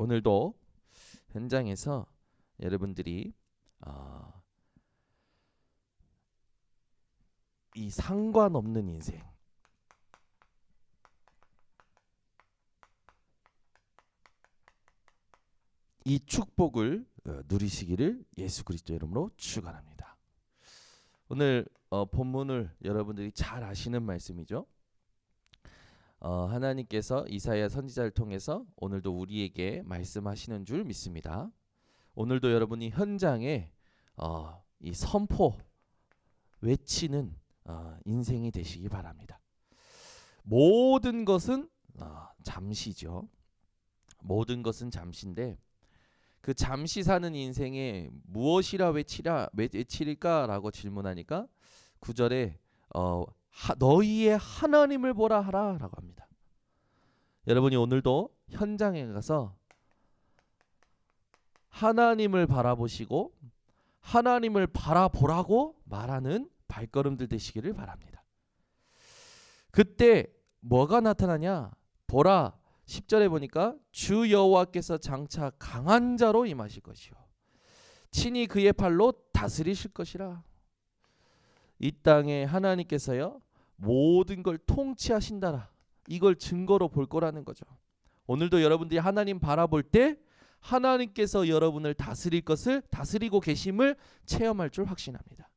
오늘도 현장에서 여러분들이 이 상관없는 인생, 이 축복을 누리시기를 예수 그리스도 이름으로 축원합니다. 오늘 본문을 여러분들이 잘 아시는 말씀이죠. 하나님께서 이사야 선지자를 통해서 오늘도 우리에게 말씀하시는 줄 믿습니다. 오늘도 여러분이 현장에 이 선포 외치는 인생이 되시기 바랍니다. 모든 것은 잠시죠. 모든 것은 잠시인데 그 잠시 사는 인생에 무엇이라 외치릴까라고 질문하니까 9절에 너희의 하나님을 보라 하라라고 합니다. 여러분이 오늘도 현장에 가서 하나님을 바라보시고 하나님을 바라보라고 말하는 발걸음들 되시기를 바랍니다. 그때 뭐가 나타나냐? 보라 10절에 보니까 주 여호와께서 장차 강한 자로 임하실 것이요 친히 그의 팔로 다스리실 것이라. 이 땅에 하나님께서요 모든 걸 통치하신다라, 이걸 증거로 볼 거라는 거죠. 오늘도 여러분들이 하나님 바라볼 때 하나님께서 여러분을 다스릴 것을, 다스리고 계심을 체험할 줄 확신합니다.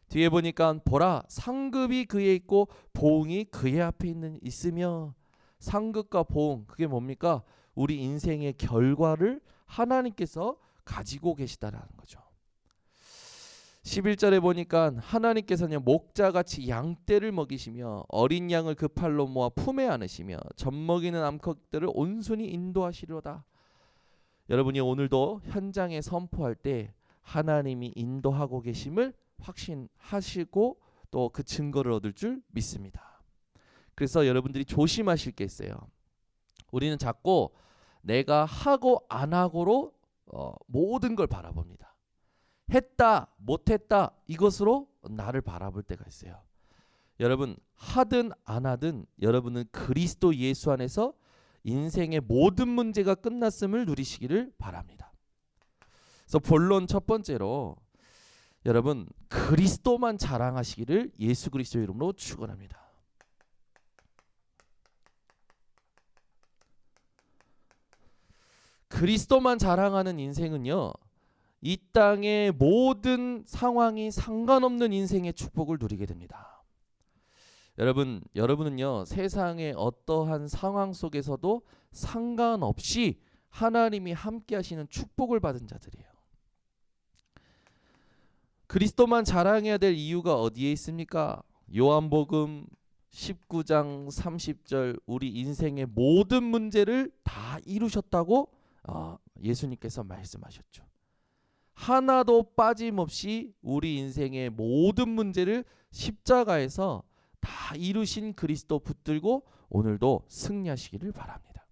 뒤에 보니까 보라 상급이 그에 있고 보응이 그의 앞에 있으며, 상급과 보응, 그게 뭡니까? 우리 인생의 결과를 하나님께서 가지고 계시다라는 거죠. 11절에 보니까 하나님께서는 목자같이 양떼를 먹이시며 어린 양을 그 팔로 모아 품에 안으시며 젖먹이는 암컷들을 온순히 인도하시리로다. 여러분이 오늘도 현장에 선포할 때 하나님이 인도하고 계심을 확신하시고 또 그 증거를 얻을 줄 믿습니다. 그래서 여러분들이 조심하실 게 있어요. 우리는 자꾸 내가 하고 안 하고로 모든 걸 바라봅니다. 했다 못했다 이것으로 나를 바라볼 때가 있어요. 여러분 하든 안 하든 여러분은 그리스도 예수 안에서 인생의 모든 문제가 끝났음을 누리시기를 바랍니다. 그래서 본론 첫 번째로 여러분 그리스도만 자랑하시기를 예수 그리스도 이름으로 축원합니다. 그리스도만 자랑하는 인생은요, 이 땅의 모든 상황이 상관없는 인생의 축복을 누리게 됩니다. 여러분은요 세상의 어떠한 상황 속에서도 상관없이 하나님이 함께 하시는 축복을 받은 자들이에요. 그리스도만 자랑해야 될 이유가 어디에 있습니까? 요한복음 19장 30절 우리 인생의 모든 문제를 다 이루셨다고 예수님께서 말씀하셨죠. 하나도 빠짐없이 우리 인생의 모든 문제를 십자가에서 다 이루신 그리스도 붙들고 오늘도 승리하시기를 바랍니다.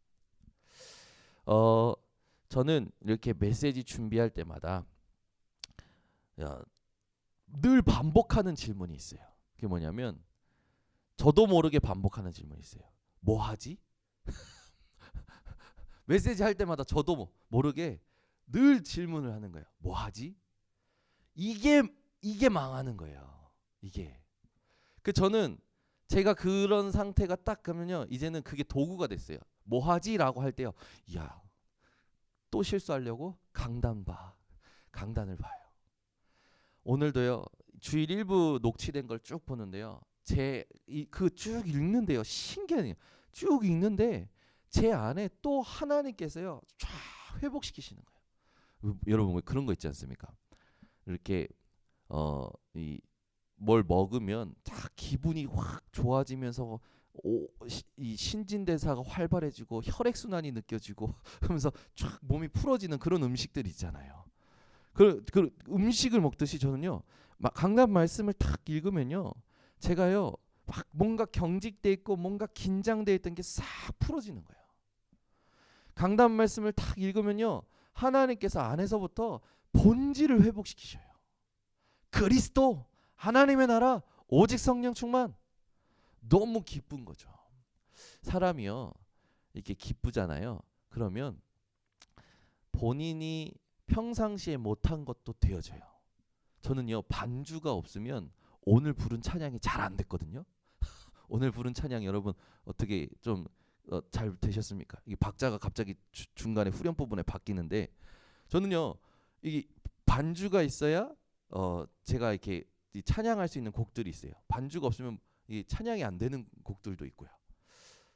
저는 이렇게 메시지 준비할 때마다 늘 반복하는 질문이 있어요. 그게 뭐냐면 저도 모르게 반복하는 질문이 있어요. 뭐 하지? 메시지 할 때마다 저도 모르게 늘 질문을 하는 거예요. 뭐 하지? 이게 망하는 거예요. 이게. 저는 제가 그런 상태가 딱 가면요, 이제는 그게 도구가 됐어요. 뭐 하지라고 할 때요, 야, 또 실수하려고 강단을 봐요. 오늘도요 주일 일부 녹취된 걸 쭉 보는데요, 그 쭉 읽는데요 신기해요. 쭉 읽는데 제 안에 또 하나님께서요 쫙 회복시키시는 거예요. 여러분 왜 그런 거 있지 않습니까? 이렇게 뭘 먹으면 딱 기분이 확 좋아지면서 이 신진대사가 활발해지고 혈액순환이 느껴지고 하면서 쫙 몸이 풀어지는 그런 음식들 있잖아요. 그 음식을 먹듯이 저는요 막 강단 말씀을 딱 읽으면요 제가요 막 뭔가 경직돼 있고 뭔가 긴장돼 있던 게 싹 풀어지는 거예요. 강단 말씀을 딱 읽으면요 하나님께서 안에서부터 본질을 회복시키셔요. 그리스도, 하나님의 나라, 오직 성령 충만. 너무 기쁜 거죠. 사람이요 이렇게 기쁘잖아요. 그러면 본인이 평상시에 못한 것도 되어져요. 저는요, 반주가 없으면 오늘 부른 찬양이 잘 안 됐거든요. 오늘 부른 찬양 여러분 어떻게 좀 잘 되셨습니까? 이 박자가 갑자기 중간에 후렴 부분에 바뀌는데, 저는요, 이 반주가 있어야 제가 이렇게 찬양할 수 있는 곡들이 있어요. 반주가 없으면 이 찬양이 안 되는 곡들도 있고요.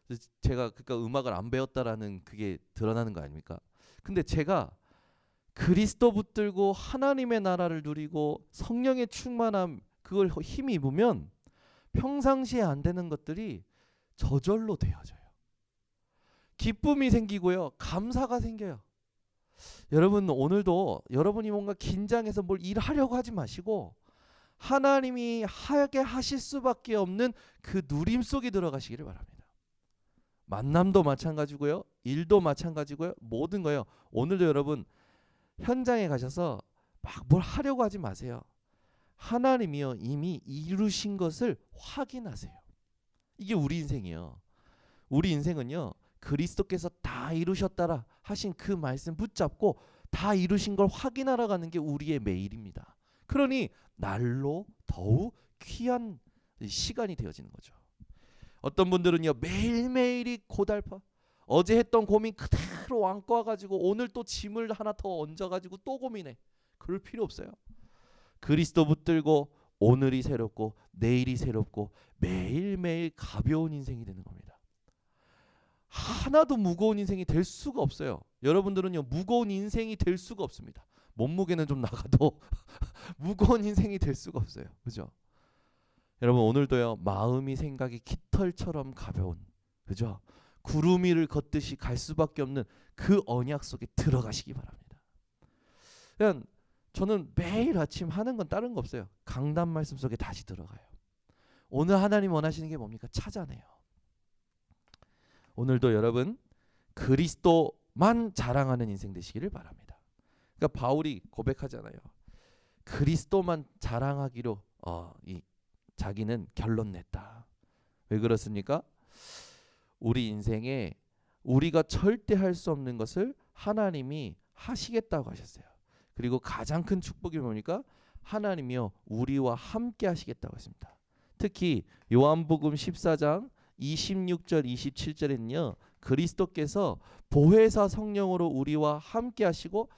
그래서 제가 그러니까 음악을 안 배웠다라는 그게 드러나는 거 아닙니까? 근데 제가 그리스도 붙들고 하나님의 나라를 누리고 성령의 충만함, 그걸 힘이 입으면 평상시에 안 되는 것들이 저절로 되어져요. 기쁨이 생기고요, 감사가 생겨요. 여러분 오늘도 여러분이 뭔가 긴장해서 뭘 일하려고 하지 마시고 하나님이 하게 하실 수밖에 없는 그 누림 속에 들어가시기를 바랍니다. 만남도 마찬가지고요, 일도 마찬가지고요, 모든 거요. 오늘도 여러분 현장에 가셔서 막 뭘 하려고 하지 마세요. 하나님이요 이미 이루신 것을 확인하세요. 이게 우리 인생이에요. 우리 인생은요, 그리스도께서 다 이루셨다라 하신 그 말씀 붙잡고 다 이루신 걸 확인하러 가는 게 우리의 매일입니다. 그러니 날로 더욱 귀한 시간이 되어지는 거죠. 어떤 분들은요, 매일매일이 고달파, 어제 했던 고민 그대로 안고 와가지고 오늘 또 짐을 하나 더 얹어가지고 또 고민해. 그럴 필요 없어요. 그리스도 붙들고 오늘이 새롭고 내일이 새롭고 매일매일 가벼운 인생이 되는 겁니다. 하나도 무거운 인생이 될 수가 없어요. 여러분들은요, 무거운 인생이 될 수가 없습니다. 몸무게는 좀 나가도 무거운 인생이 될 수가 없어요. 그죠? 여러분 오늘도요, 마음이 생각이 깃털처럼 가벼운, 그죠? 구름 위를 걷듯이 갈 수밖에 없는 그 언약 속에 들어가시기 바랍니다. 그냥 저는 매일 아침 하는 건 다른 거 없어요. 강단 말씀 속에 다시 들어가요. 오늘 하나님 원하시는 게 뭡니까? 찾아내요. 오늘도 여러분 그리스도만 자랑하는 인생 되시기를 바랍니다. 그러니까 바울이 고백하잖아요. 그리스도만 자랑하기로 자기는 결론 냈다. 왜 그렇습니까? 우리 인생에 우리가 절대 할 수 없는 것을 하나님이 하시겠다고 하셨어요. 그리고 가장 큰 축복이 뭡니까? 하나님이요 우리와 함께 하시겠다고 했습니다. 특히 요한복음 14장 26절 27절에는요, 그리스도께서 보혜사 성령으로 우리와 함께 하시고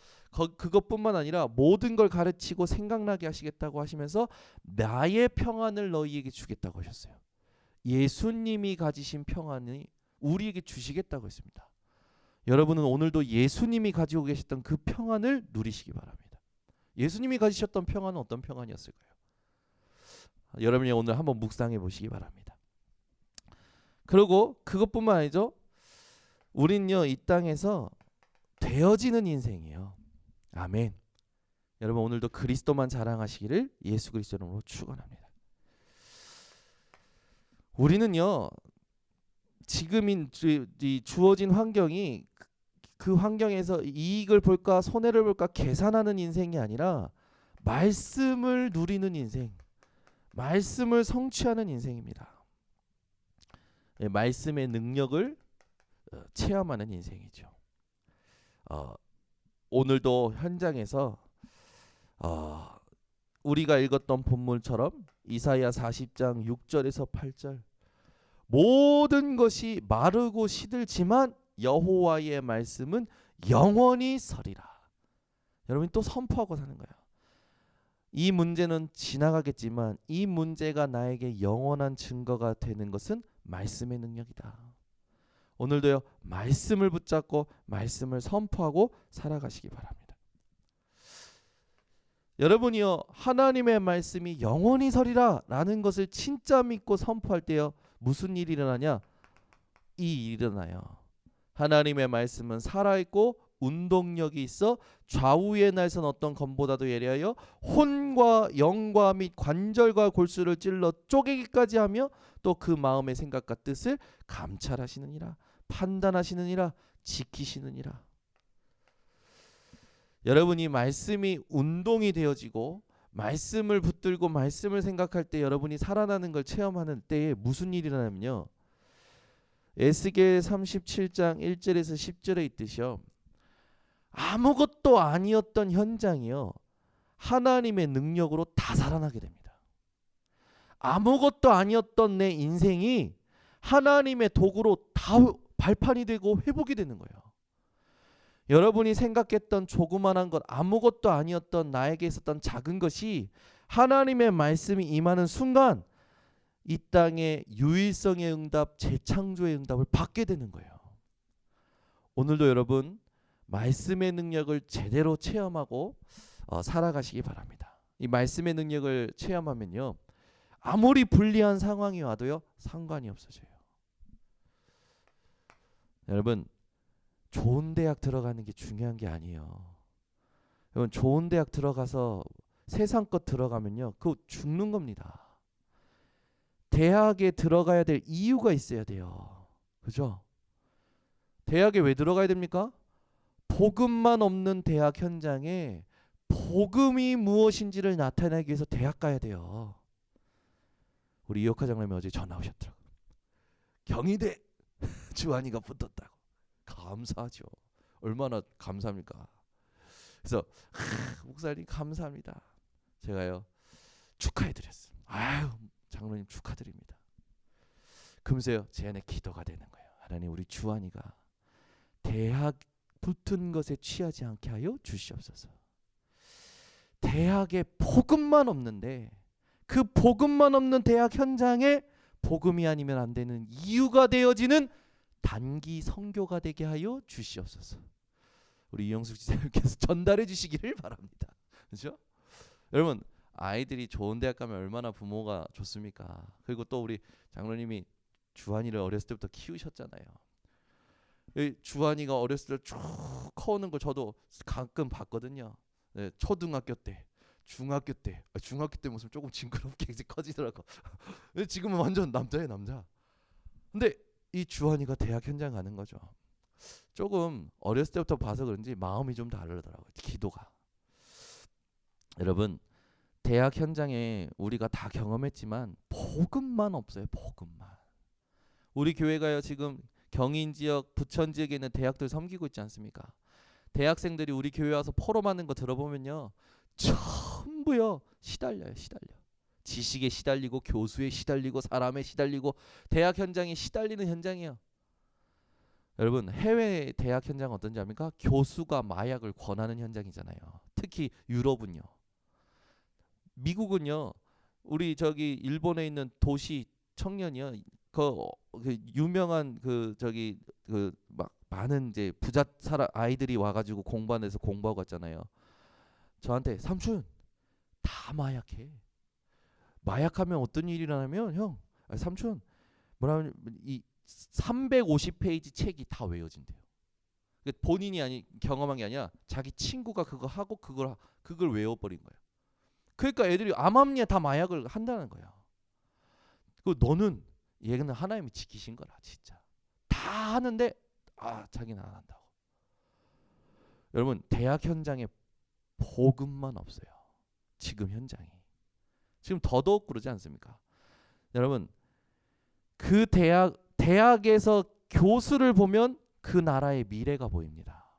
그것뿐만 아니라 모든 걸 가르치고 생각나게 하시겠다고 하시면서 나의 평안을 너희에게 주겠다고 하셨어요. 예수님이 가지신 평안이 우리에게 주시겠다고 했습니다. 여러분은 오늘도 예수님이 가지고 계셨던 그 평안을 누리시기 바랍니다. 예수님이 가지셨던 평안은 어떤 평안이었을까요? 여러분이 오늘 한번 묵상해 보시기 바랍니다. 그리고 그것뿐만 아니죠. 우린요 이 땅에서 되어지는 인생이에요. 아멘. 여러분 오늘도 그리스도만 자랑하시기를 예수 그리스도 이름으로 축원합니다. 우리는요 지금 주어진 환경이 그 환경에서 이익을 볼까 손해를 볼까 계산하는 인생이 아니라 말씀을 누리는 인생, 말씀을 성취하는 인생입니다. 말씀의 능력을 체험하는 인생이죠. 오늘도 현장에서 우리가 읽었던 본문처럼 이사야 40장 6절에서 8절 모든 것이 마르고 시들지만 여호와의 말씀은 영원히 서리라. 여러분이 또 선포하고 사는 거예요. 이 문제는 지나가겠지만 이 문제가 나에게 영원한 증거가 되는 것은 말씀의 능력이다. 오늘도요 말씀을 붙잡고 말씀을 선포하고 살아가시기 바랍니다. 여러분이요 하나님의 말씀이 영원히 서리라 라는 것을 진짜 믿고 선포할 때요 무슨 일이 일어나냐? 이 일이 일어나요. 하나님의 말씀은 살아있고 운동력이 있어 좌우의 날선 어떤 검보다도 예리하여 혼과 영과 및 관절과 골수를 찔러 쪼개기까지 하며 또 그 마음의 생각과 뜻을 감찰하시느니라. 판단하시느니라. 지키시느니라. 여러분이 말씀이 운동이 되어지고 말씀을 붙들고 말씀을 생각할 때 여러분이 살아나는 걸 체험하는 때에 무슨 일이 일어나면요. 에스겔 37장 1절에서 10절에 있듯이요. 아무것도 아니었던 현장이요, 하나님의 능력으로 다 살아나게 됩니다. 아무것도 아니었던 내 인생이 하나님의 도구로 다 발판이 되고 회복이 되는 거예요. 여러분이 생각했던 조그만한 것, 아무것도 아니었던 나에게 있었던 작은 것이 하나님의 말씀이 임하는 순간 이 땅의 유일성의 응답, 재창조의 응답을 받게 되는 거예요. 오늘도 여러분 말씀의 능력을 제대로 체험하고 살아가시기 바랍니다. 이 말씀의 능력을 체험하면요, 아무리 불리한 상황이 와도요 상관이 없어져요. 여러분, 좋은 대학 들어가는 게 중요한 게 아니에요. 여러분, 좋은 대학 들어가서 세상 것 들어가면요 그거 죽는 겁니다. 대학에 들어가야 될 이유가 있어야 돼요. 그죠? 대학에 왜 들어가야 됩니까? 복음만 없는 대학 현장에 복음이 무엇인지를 나타내기 위해서 대학 가야 돼요. 우리 이혁하 장로님이 어제 전화 오셨더라고요. 경희대 주한이가 붙었다고. 감사하죠. 얼마나 감사합니까? 그래서 목사님 감사합니다. 제가요 축하해드렸어요. 아유 장로님 축하드립니다. 금세요 제 안에 기도가 되는 거예요. 하나님, 우리 주한이가 대학 붙은 것에 취하지 않게 하여 주시옵소서. 대학에 복음만 없는데 그 복음만 없는 대학 현장에 복음이 아니면 안 되는 이유가 되어지는 단기 선교가 되게 하여 주시옵소서. 우리 이영숙 지사님께서 전달해 주시기를 바랍니다. 그렇죠? 여러분, 아이들이 좋은 대학 가면 얼마나 부모가 좋습니까? 그리고 또 우리 장로님이 주한이를 어렸을 때부터 키우셨잖아요. 주한이가 어렸을 때 쭉 커오는 거 저도 가끔 봤거든요. 네, 초등학교 때, 중학교 때 모습 조금 징그럽게 이제 커지더라고. 지금은 완전 남자예요, 남자. 근데 이 주한이가 대학 현장 가는 거죠. 조금 어렸을 때부터 봐서 그런지 마음이 좀 다르더라고요. 기도가. 여러분, 대학 현장에 우리가 다 경험했지만 복음만 없어요. 복음만. 우리 교회가요 지금 경인 지역, 부천 지역에 있는 대학들 섬기고 있지 않습니까? 대학생들이 우리 교회 와서 포럼하는 거 들어보면요 전부요 시달려요. 지식에 시달리고 교수에 시달리고 사람에 시달리고 대학 현장에 시달리는 현장이에요. 여러분, 해외 대학 현장은 어떤지 압니까? 교수가 마약을 권하는 현장이잖아요. 특히 유럽은요. 미국은요, 우리 저기 일본에 있는 도시 청년이요, 그 유명한 그 막 많은 이제 부자 아이들이 와가지고 공부하면서 공부하고 갔잖아요. 저한테 삼촌 다 마약해. 마약하면 어떤 일이 일어나면 형, 삼촌 뭐라면 이 350페이지 책이 다 외워진대요. 본인이 경험한 게 아니라 자기 친구가 그거 하고 그걸 외워버린 거예요. 그러니까 애들이 암암리에 다 마약을 한다는 거예요. 그 너는 얘는 하나님이 지키신 거라. 진짜 다 하는데 자기는 안 한다고. 여러분, 대학 현장에 복음만 없어요. 지금 현장이 지금 더더욱 그러지 않습니까? 여러분, 그 대학에서 교수를 보면 그 나라의 미래가 보입니다.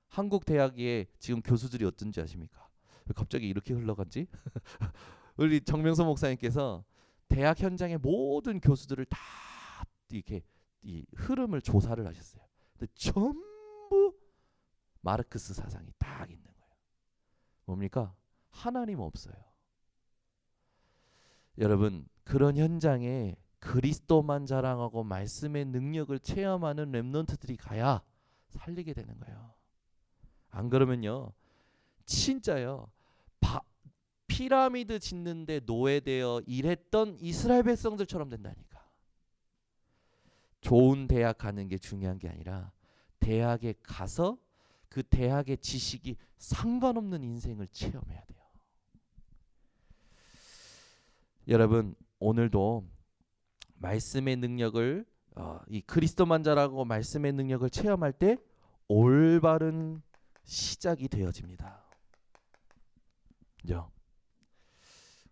한국 대학의 지금 교수들이 어떤지 아십니까? 왜 갑자기 이렇게 흘러간지? 우리 정명서 목사님께서 대학 현장의 모든 교수들을 다 이렇게 이 흐름을 조사를 하셨어요. 근데 전부 마르크스 사상이 딱 있는 거예요. 뭡니까? 하나님 없어요. 여러분, 그런 현장에 그리스도만 자랑하고 말씀의 능력을 체험하는 렘넌트들이 가야 살리게 되는 거예요. 안 그러면요 진짜요 피라미드 짓는데 노예되어 일했던 이스라엘 백성들처럼 된다니까. 좋은 대학 가는 게 중요한 게 아니라 대학에 가서 그 대학의 지식이 상관없는 인생을 체험해야 돼요. 여러분, 오늘도 말씀의 능력을 이 그리스도만 자라고 말씀의 능력을 체험할 때 올바른 시작이 되어집니다.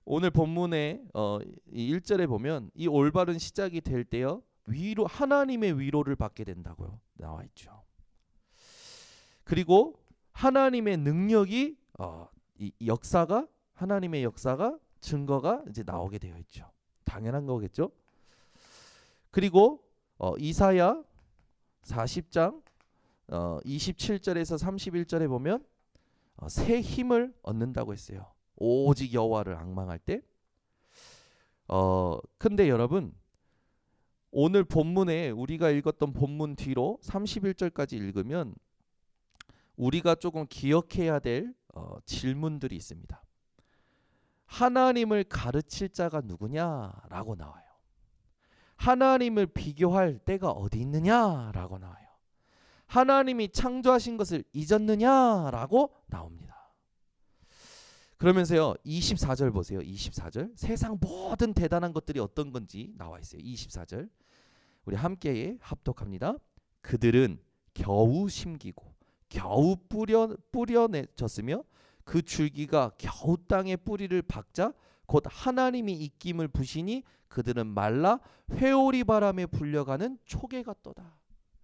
오늘 본문의 이 1절에 보면 이 올바른 시작이 될 때요 위로 하나님의 위로를 받게 된다고요 나와 있죠. 그리고 하나님의 능력이 이 역사가 하나님의 역사가 증거가 이제 나오게 되어 있죠. 당연한 거겠죠. 그리고 이사야 40장 27절에서 31절에 보면 새 힘을 얻는다고 했어요. 오직 여호와를 앙망할 때. 근데 여러분 오늘 본문에 우리가 읽었던 본문 뒤로 31절까지 읽으면 우리가 조금 기억해야 될 질문들이 있습니다. 하나님을 가르칠 자가 누구냐라고 나와요. 하나님을 비교할 때가 어디 있느냐라고 나와요. 하나님이 창조하신 것을 잊었느냐라고 나옵니다. 그러면서요 24절 보세요. 24절 세상 모든 대단한 것들이 어떤 건지 나와 있어요. 24절 우리 함께 합독합니다. 그들은 겨우 심기고 겨우 뿌려내졌으며 그 줄기가 겨우 땅에 뿌리를 박자 곧 하나님이 입김을 부시니 그들은 말라 회오리 바람에 불려가는 초계 같도다.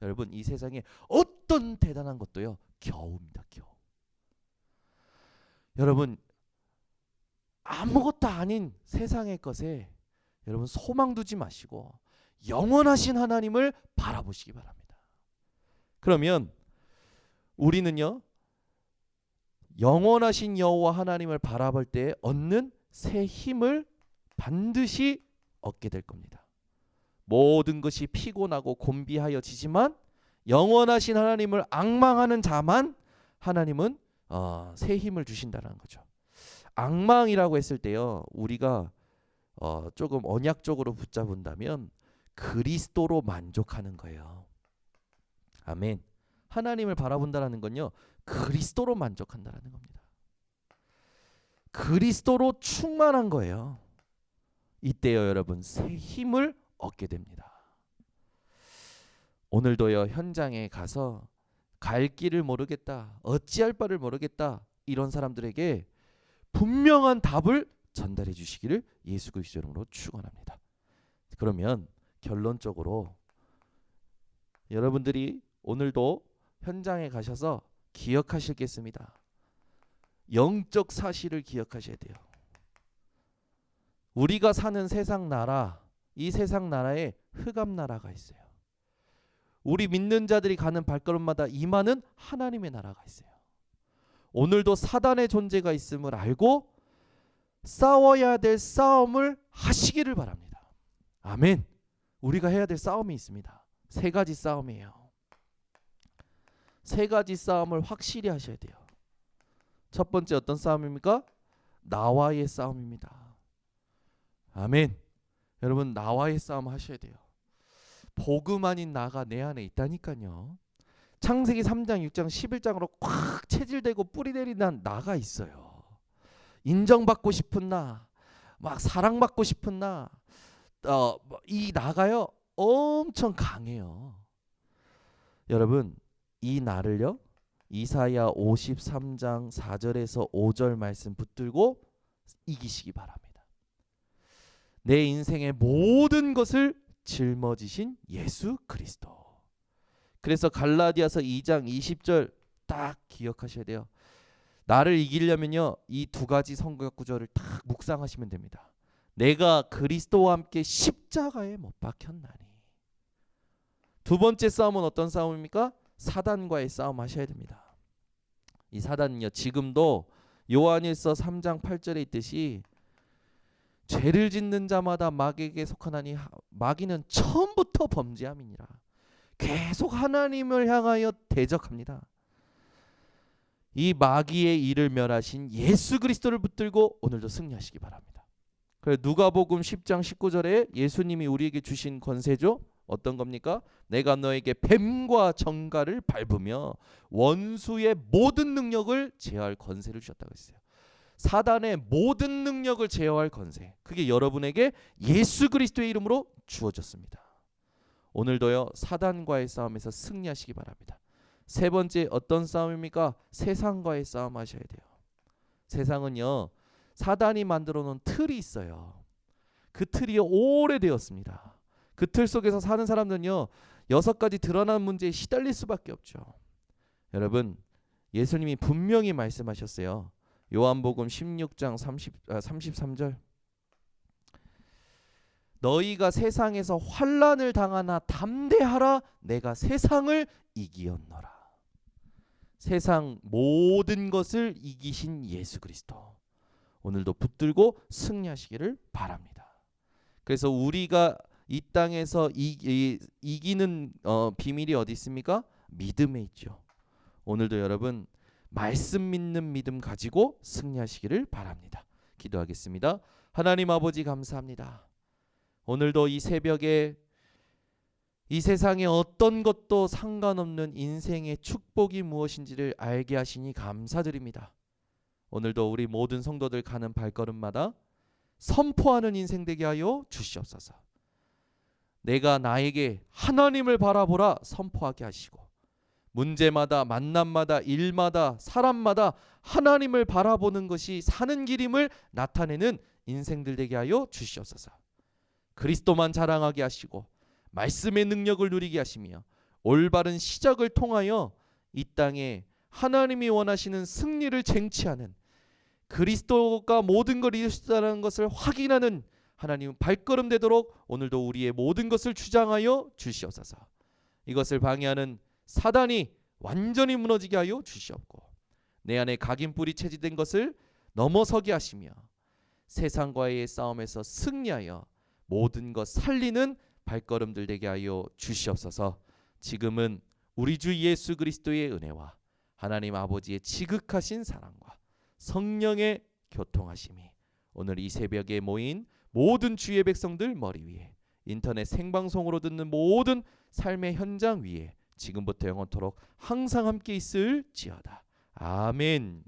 여러분 이 세상에 어떤 대단한 것도요 겨우입니다. 겨우. 여러분 아무것도 아닌 세상의 것에 여러분 소망 두지 마시고 영원하신 하나님을 바라보시기 바랍니다. 그러면 우리는요 영원하신 여호와 하나님을 바라볼 때 얻는 새 힘을 반드시 얻게 될 겁니다. 모든 것이 피곤하고 곤비하여지지만 영원하신 하나님을 앙망하는 자만 하나님은 새 힘을 주신다는 거죠. 앙망이라고 했을 때요 우리가 조금 언약적으로 붙잡은다면 그리스도로 만족하는 거예요. 아멘. 하나님을 바라본다라는 건요 그리스도로 만족한다라는 겁니다. 그리스도로 충만한 거예요. 이때요 여러분 새 힘을 얻게 됩니다. 오늘도요 현장에 가서 갈 길을 모르겠다, 어찌할 바를 모르겠다 이런 사람들에게 분명한 답을 전달해 주시기를 예수 그리스도 이름으로 축원합니다. 그러면 결론적으로 여러분들이 오늘도 현장에 가셔서 기억하시겠습니다. 영적 사실을 기억하셔야 돼요. 우리가 사는 세상 나라, 이 세상 나라에 흑암 나라가 있어요. 우리 믿는 자들이 가는 발걸음마다 임하는 하나님의 나라가 있어요. 오늘도 사단의 존재가 있음을 알고 싸워야 될 싸움을 하시기를 바랍니다. 아멘. 우리가 해야 될 싸움이 있습니다. 세 가지 싸움이에요. 세 가지 싸움을 확실히 하셔야 돼요. 첫 번째 어떤 싸움입니까? 나와의 싸움입니다. 아멘. 여러분 나와의 싸움 하셔야 돼요. 복음 아닌 나가 내 안에 있다니까요. 창세기 3장 6장 11장으로 꽉 체질되고 뿌리 내리는 나가 있어요. 인정받고 싶은 나, 막 사랑받고 싶은 나, 이 나가요 엄청 강해요. 여러분 이 나를요 이사야 53장 4절에서 5절 말씀 붙들고 이기시기 바랍니다. 내 인생의 모든 것을 짊어지신 예수 그리스도. 그래서 갈라디아서 2장 20절 딱 기억하셔야 돼요. 나를 이기려면요 이 두 가지 성경 구절을 딱 묵상하시면 됩니다. 내가 그리스도와 함께 십자가에 못 박혔나니. 두 번째 싸움은 어떤 싸움입니까? 사단과의 싸움 하셔야 됩니다. 이 사단은요 지금도 요한일서 3장 8절에 있듯이 죄를 짓는 자마다 마귀에게 속하나니 마귀는 처음부터 범죄함이니라. 계속 하나님을 향하여 대적합니다. 이 마귀의 일을 멸하신 예수 그리스도를 붙들고 오늘도 승리하시기 바랍니다. 그래서 누가복음 10장 19절에 예수님이 우리에게 주신 권세죠. 어떤 겁니까? 내가 너에게 뱀과 정갈을 밟으며 원수의 모든 능력을 제어할 권세를 주셨다고 했어요. 사단의 모든 능력을 제어할 권세, 그게 여러분에게 예수 그리스도의 이름으로 주어졌습니다. 오늘도요 사단과의 싸움에서 승리하시기 바랍니다. 세 번째 어떤 싸움입니까? 세상과의 싸움 하셔야 돼요. 세상은요 사단이 만들어 놓은 틀이 있어요. 그 틀이 오래되었습니다. 그 틀 속에서 사는 사람들은요 6가지 드러난 문제에 시달릴 수밖에 없죠. 여러분 예수님이 분명히 말씀하셨어요. 요한복음 16장 33절. 너희가 세상에서 환난을 당하나 담대하라, 내가 세상을 이기었노라. 세상 모든 것을 이기신 예수 그리스도, 오늘도 붙들고 승리하시기를 바랍니다. 그래서 우리가 이 땅에서 이기는 비밀이 어디 있습니까? 믿음에 있죠. 오늘도 여러분 말씀 믿는 믿음 가지고 승리하시기를 바랍니다. 기도하겠습니다. 하나님 아버지 감사합니다. 오늘도 이 새벽에 이 세상에 어떤 것도 상관없는 인생의 축복이 무엇인지를 알게 하시니 감사드립니다. 오늘도 우리 모든 성도들 가는 발걸음마다 선포하는 인생 되게 하여 주시옵소서. 내가 나에게 하나님을 바라보라 선포하게 하시고, 문제마다 만남마다 일마다 사람마다 하나님을 바라보는 것이 사는 길임을 나타내는 인생들 되게 하여 주시옵소서. 그리스도만 자랑하게 하시고 말씀의 능력을 누리게 하시며 올바른 시작을 통하여 이 땅에 하나님이 원하시는 승리를 쟁취하는, 그리스도가 모든 걸 이루셨다는 것을 확인하는 하나님 발걸음 되도록 오늘도 우리의 모든 것을 주장하여 주시옵소서. 이것을 방해하는 사단이 완전히 무너지게 하여 주시옵고, 내 안에 각인뿔이 채지된 것을 넘어서게 하시며 세상과의 싸움에서 승리하여 모든 것 살리는 발걸음들 되게 하여 주시옵소서. 지금은 우리 주 예수 그리스도의 은혜와 하나님 아버지의 지극하신 사랑과 성령의 교통하심이 오늘 이 새벽에 모인 모든 주의 백성들 머리 위에, 인터넷 생방송으로 듣는 모든 삶의 현장 위에 지금부터 영원토록 항상 함께 있을지어다. 아멘.